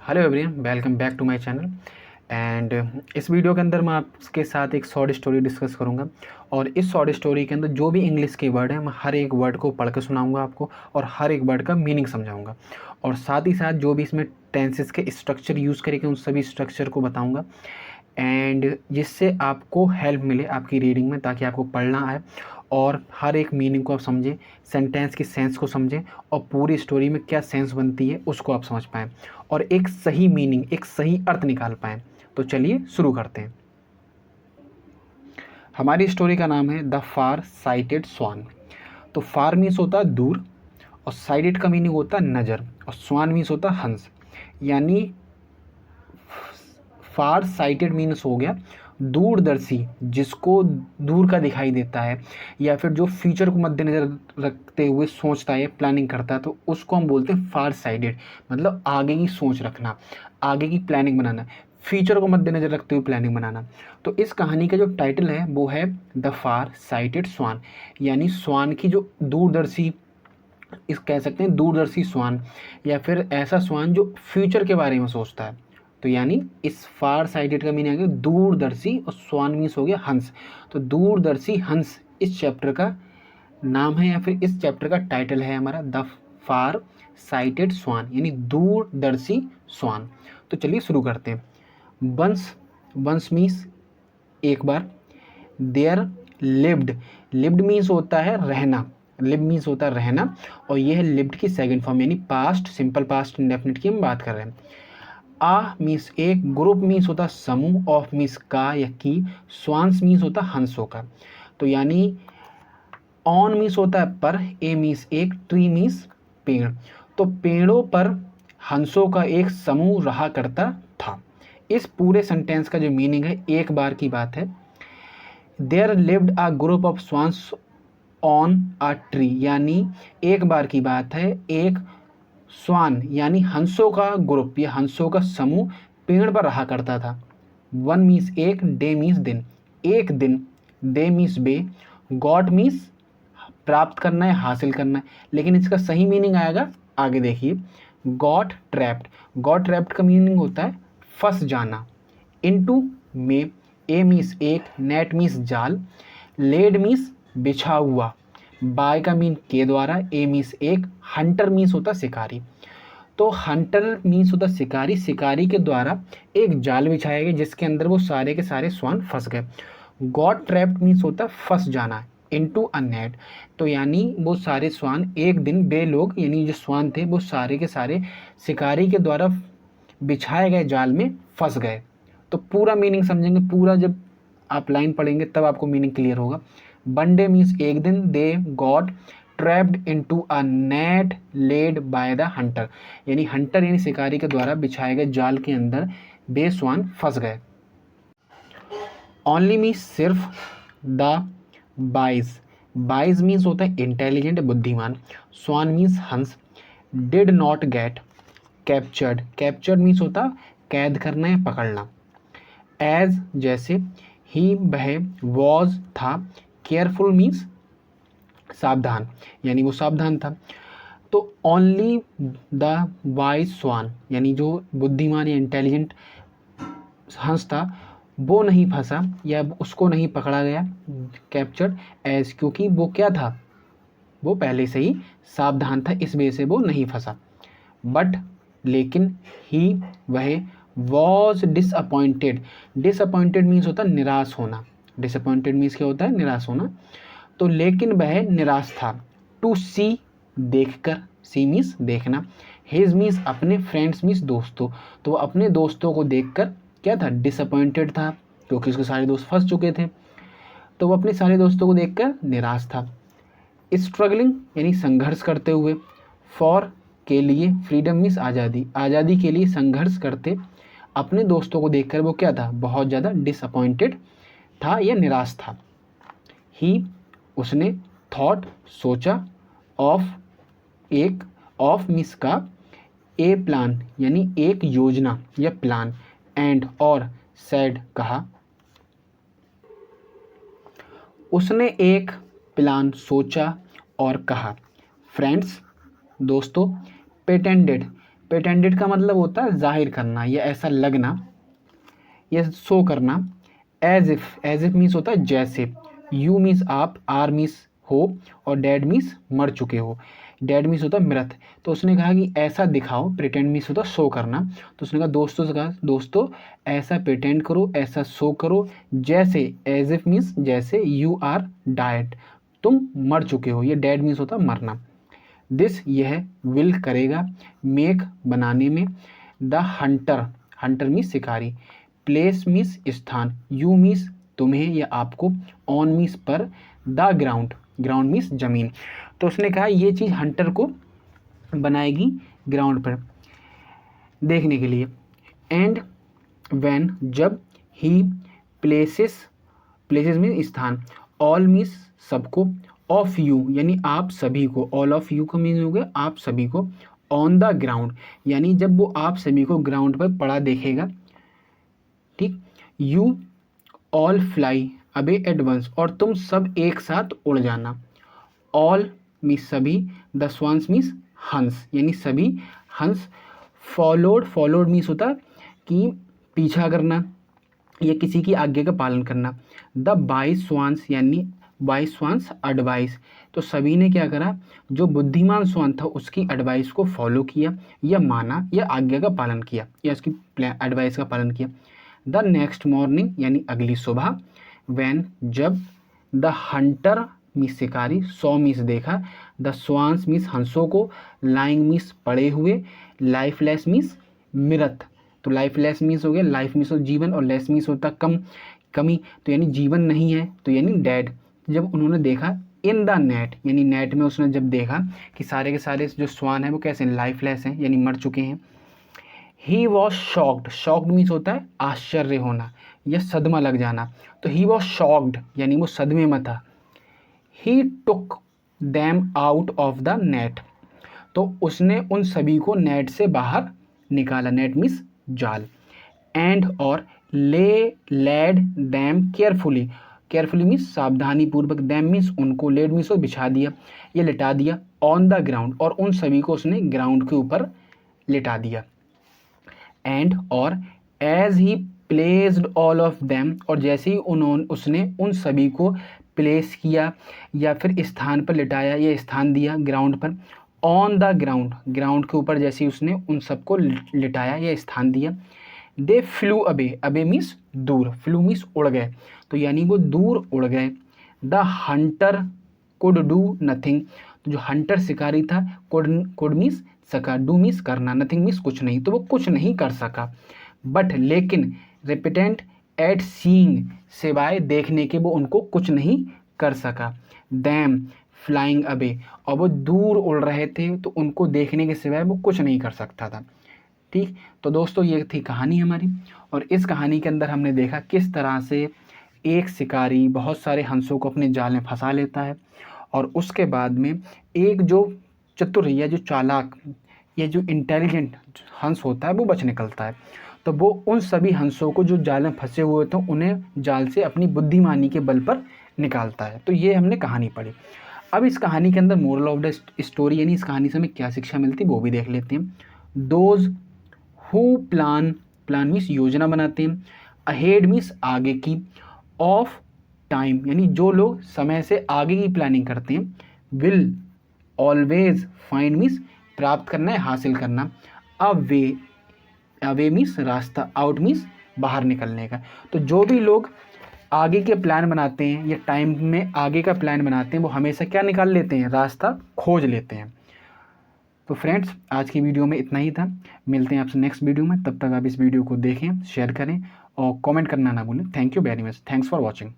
Hello everyone, welcome back to my channel. And इस video के अंदर मैं आपके साथ एक शॉर्ट स्टोरी डिस्कस करूंगा। और इस शॉर्ट स्टोरी के अंदर जो भी इंग्लिश के वर्ड हैं मैं हर एक वर्ड को पढ़ के सुनाऊंगा आपको, और हर एक वर्ड का मीनिंग समझाऊंगा। और साथ ही साथ जो भी इसमें टेंसेस के स्ट्रक्चर यूज़ करेंगे उन सभी स्ट्रक्चर को बताऊँगा, एंड जिससे आपको हेल्प मिले आपकी रीडिंग में, ताकि आपको पढ़ना आए और हर एक मीनिंग को आप समझें, सेंटेंस की सेंस को समझें, और पूरी स्टोरी में क्या सेंस बनती है उसको आप समझ पाएँ और एक सही मीनिंग, एक सही अर्थ निकाल पाएँ। तो चलिए शुरू करते हैं। हमारी स्टोरी का नाम है द फार साइटेड स्वान। तो फार मीन्स होता है दूर, और साइटेड का मीनिंग होता है नज़र, और स्वान मीन्स होता है हंस। यानी फार साइटेड मीन्स हो गया दूरदर्शी, जिसको दूर का दिखाई देता है, या फिर जो फ्यूचर को मद्देनज़र रखते हुए सोचता है, प्लानिंग करता है, तो उसको हम बोलते हैं फार साइटेड। मतलब आगे की सोच रखना, आगे की प्लानिंग बनाना, फ्यूचर को मद्देनज़र रखते हुए प्लानिंग बनाना। तो इस कहानी का जो टाइटल है वो है द फार साइटेड स्वान, यानी स्वान की जो दूरदर्शी, इस कह सकते हैं दूरदर्शी स्वान, या फिर ऐसा स्वान जो फ्यूचर के बारे में सोचता है। तो यानी इस फार साइटेड का मीनिंग है दूरदर्शी, और स्वान मीन्स हो गया हंस। तो दूरदर्शी हंस इस चैप्टर का नाम है, या फिर इस चैप्टर का टाइटल है हमारा द फार साइटेड स्वान, यानी दूरदर्शी स्वान। तो चलिए शुरू करते हैं। वंस, वंस मीन्स एक बार। देयर लिव्ड, लिव्ड मीन्स होता है रहना, लिव मीन्स होता है रहना, और यह है लिव्ड की सेकंड फॉर्म, यानी पास्ट, सिंपल पास्ट इंडेफिनिट की हम बात कर रहे हैं। आ मीन्स एक, ग्रुप मीन्स होता समूह, ऑफ मीन्स का या की, स्वांस मीन्स होता हंसों का। तो यानी ऑन मीन्स होता है पर, ए मीन्स एक, ट्री मीन्स पेड़। तो पेड़ों पर हंसों का एक समूह रहा करता था। इस पूरे सेंटेंस का जो मीनिंग है, एक बार की बात है, there lived a group of swans on a tree, यानी एक बार की बात है, एक स्वान यानी हंसों का ग्रुप या हंसों का समूह पेड़ पर रहा करता था। वन मीन्स एक, डे मीन्स दिन, एक दिन, डे मीन्स बे, गॉट मीन्स प्राप्त करना है, हासिल करना है। लेकिन इसका सही मीनिंग आएगा आगे देखिए, गॉट ट्रैप्ड। गॉट ट्रैप्ड का मीनिंग होता है फंस जाना। इनटू में, ए मीन्स एक, नेट मीन्स जाल, लेड मीन्स बिछा हुआ, बाय का मीन के द्वारा, ए मीन्स एक, हंटर मीन्स होता शिकारी। तो हंटर मीन्स होता शिकारी, शिकारी के द्वारा एक जाल बिछाया गया जिसके अंदर वो सारे के सारे स्वान फंस गए। गॉट ट्रैप्ड मीन्स होता फंस जाना, इनटू अ नेट। तो यानी वो सारे स्वान एक दिन, वे लोग यानी जो स्वान थे वो सारे के सारे शिकारी के द्वारा बिछाए गए जाल में फंस गए। तो पूरा मीनिंग समझेंगे, पूरा जब आप लाइन पढ़ेंगे तब आपको मीनिंग क्लियर होगा। वन डे मीन्स एक दिन, they got trapped into a net led by the Hunter, यानी हंटर यानी शिकारी के द्वारा बिछाए गए जाल के अंदर बेस्वान फंस गए। ओनली मीन्स सिर्फ, द बाइज, बाइज मीन्स होता है इंटेलिजेंट, बुद्धिमान, स्वान मीन्स हंस, did not gate captured, captured means होता कैद करना या पकड़ना, एज जैसे, ही वह, वॉज था, केयरफुल मीन्स सावधान, यानी वो सावधान था। तो ओनली द वाइज स्वान, यानी जो बुद्धिमान या इंटेलिजेंट हंस था वो नहीं फंसा या उसको नहीं पकड़ा गया, कैप्चर्ड एज, क्योंकि वो क्या था, वो पहले से ही सावधान था, इस वजह से वो नहीं फंसा। बट लेकिन, ही वह, वॉज डिसअपॉइंटेड, डिसअपॉइंटेड मीन्स होता है निराश होना, डिसअपॉइंटेड मीन्स क्या होता है, निराश होना। तो लेकिन वह निराश था। टू सी देखकर, सी मीन्स देखना, हिज मीन्स अपने, फ्रेंड्स मीन्स दोस्तों, तो वह अपने दोस्तों को देखकर क्या था, डिसअपॉइंटेड था, क्योंकि उसके सारे दोस्त फंस चुके थे। तो वो अपने सारे दोस्तों को देखकर निराश था। स्ट्रगलिंग यानी संघर्ष करते हुए, फॉर के लिए, फ्रीडम मीन्स आज़ादी, आज़ादी के लिए संघर्ष करते अपने दोस्तों को देखकर वो क्या था, बहुत ज़्यादा डिसअपॉइंटेड था या निराश था। ही उसने, थॉट सोचा, ऑफ एक, ऑफ मीन्स का, ए प्लान यानी एक योजना या प्लान, एंड और, सैड कहा, उसने एक प्लान सोचा और कहा। फ्रेंड्स दोस्तों, प्रेटेंडेड प्रिटेंडेड का मतलब होता है जाहिर करना या ऐसा लगना या शो करना। एज इफ मीन्स होता है जैसे, यू मीन्स आप, आर मीन्स हो, और डेड मीन्स मर चुके हो। डेड मीन्स होता है मृत। तो उसने कहा कि ऐसा दिखाओ, प्रिटेंड मीन्स होता है शो करना। तो उसने कहा दोस्तों से कहा दोस्तों ऐसा प्रिटेंड करो, ऐसा शो करो जैसे, एज इफ मीन्स जैसे, यू आर डाइड, तुम मर चुके हो। ये डेड मीन्स होता है मरना। दिस यह, विल करेगा, मेक बनाने में, द हंटर, हंटर मीन्स शिकारी, प्लेस मीन्स स्थान, यू मीन्स तुम्हें या आपको, ऑन मीन्स पर, द ग्राउंड, ग्राउंड मीन्स जमीन। तो उसने कहा ये चीज़ हंटर को बनाएगी ग्राउंड पर देखने के लिए। एंड व्हेन जब, ही प्लेसेस, प्लेसेस मीन्स स्थान, ऑल मीन्स सबको, ऑफ यू यानी आप सभी को, ऑल ऑफ यू का मीन हो गया आप सभी को, ऑन द ग्राउंड यानी जब वो आप सभी को ग्राउंड पर पड़ा देखेगा, ठीक। यू ऑल फ्लाई अबे एट वंस, और तुम सब एक साथ उड़ जाना। ऑल मीन्स सभी, द स्वान्स मीन्स हंस यानी सभी हंस। फॉलोड, फॉलोड मीन्स होता है कि पीछा करना या किसी की आज्ञा का पालन करना। द बाई स्वान्स यानी बाई स्वान्स एडवाइस, तो सभी ने क्या करा, जो बुद्धिमान स्वान था उसकी एडवाइस को फॉलो किया या माना या आज्ञा का पालन किया या उसकी एडवाइस का पालन किया। द नेक्स्ट मॉर्निंग यानी अगली सुबह, व्हेन जब, द हंटर मीन्स शिकारी, सॉ मीन्स देखा, द स्वान्स मीन्स हंसों को, लाइंग मीन्स पड़े हुए, लाइफलेस मीन्स मृत। तो लाइफलेस मीन्स हो गया, लाइफ मीन्स हो जीवन, और लेस मीन्स होता कम, कमी, तो यानी जीवन नहीं है, तो यानी डेड। जब उन्होंने देखा इन द नेट यानी नेट में उसने जब देखा कि सारे के सारे जो स्वान हैं वो कैसे लाइफलेस हैं यानी मर चुके हैं। He was shocked, shocked means होता है आश्चर्य होना या सदमा लग जाना, तो ही वॉज शॉक्ड यानी वो सदमे में था। He took them out of the net, तो उसने उन सभी को नेट से बाहर निकाला, नेट मीन्स जाल। एंड और, ले laid them carefully, carefully means सावधानी पूर्वक, दैम मीन्स उनको, लेड मीन्स बिछा दिया या लिटा दिया, ऑन द ग्राउंड, और उन सभी को उसने ग्राउंड के ऊपर लिटा दिया। एंड और, as he placed all of them, और जैसे ही उसने उन सभी को प्लेस किया या फिर स्थान पर लिटाया या स्थान दिया ग्राउंड पर, ऑन द ग्राउंड, ग्राउंड के ऊपर जैसे ही उसने उन सबको लिटाया या स्थान दिया, दे फ्लू अबे, अबे मीन्स दूर, फ्लू मीन्स उड़ गए, तो यानी वो दूर उड़ गए। The Hunter could do nothing, तो जो हंटर शिकारी था, कुड मीन्स सका, डू मीन्स करना, नथिंग मीन्स कुछ नहीं, तो वो कुछ नहीं कर सका। बट लेकिन, रिपिटेंट एट सीइंग, सिवाय देखने के वो उनको कुछ नहीं कर सका। दैम फ्लाइंग अबे, और वो दूर उड़ रहे थे तो उनको देखने के सिवाय वो कुछ नहीं कर सकता था, ठीक। तो दोस्तों ये थी कहानी हमारी, और इस कहानी के अंदर हमने देखा किस तरह से एक शिकारी बहुत सारे हंसों को अपने जाल में फंसा लेता है, और उसके बाद में एक जो चतुर या जो चालाक या जो इंटेलिजेंट हंस होता है वो बच निकलता है। तो वो उन सभी हंसों को जो जाल में फंसे हुए थे उन्हें जाल से अपनी बुद्धिमानी के बल पर निकालता है। तो ये हमने कहानी पढ़ी। अब इस कहानी के अंदर मोरल ऑफ द स्टोरी यानी इस कहानी से हमें क्या शिक्षा मिलती है वो भी देख लेते हैं। Those who plan, plan means योजना बनाते हैं, अहेड मीन्स आगे की, ऑफ टाइम यानी जो लोग समय से आगे की प्लानिंग करते हैं, विल ऑलवेज फाइंड मीन्स प्राप्त करना है, हासिल करना, अवे, अवे मीन्स रास्ता, आउट मीन्स बाहर निकलने का। तो जो भी लोग आगे के प्लान बनाते हैं या टाइम में आगे का प्लान बनाते हैं वो हमेशा क्या निकाल लेते हैं, रास्ता खोज लेते हैं। तो फ्रेंड्स आज की वीडियो में इतना ही था, मिलते हैं आपसे नेक्स्ट वीडियो में। तब तक आप इस वीडियो को देखें, शेयर करें और कमेंट करना ना भूलें। Thank you very much, thanks for watching.